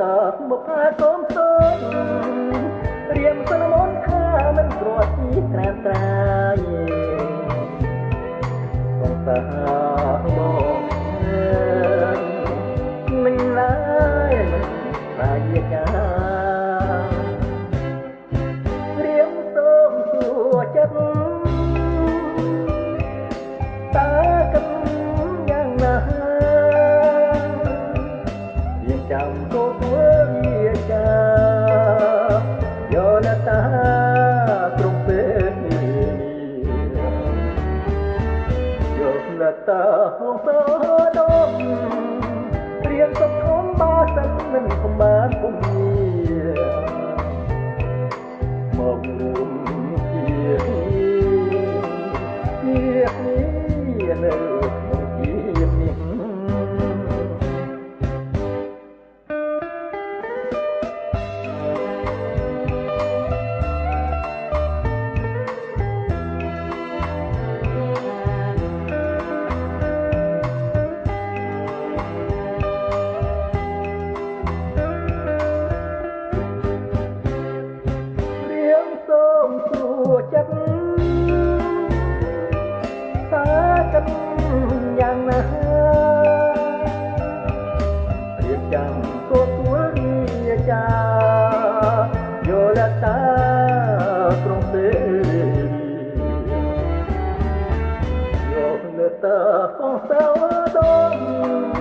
តើមកផាកុំសូនរៀមសនមនខាមិនព្រាត់ទីត្រាំត្រាយបងតាបងមិនឡើយមិនតាយាការៀមសូមសួរចិត្តតើកំយ៉ាងណាยังจำก็ตัวเรียกายอนาตาตรงเป็นยอนาตาห้องสอดมเรียนสมของบาสันนั้นของบ้านผมมองลุมเกียร์นี้เนื้อของเกียร์นี้ចិត្តតើចិត្តយ៉ាងណារៀបចំក៏ទួលវាចាយល់តាត្រង់ទេយកលើតាផងសៅដង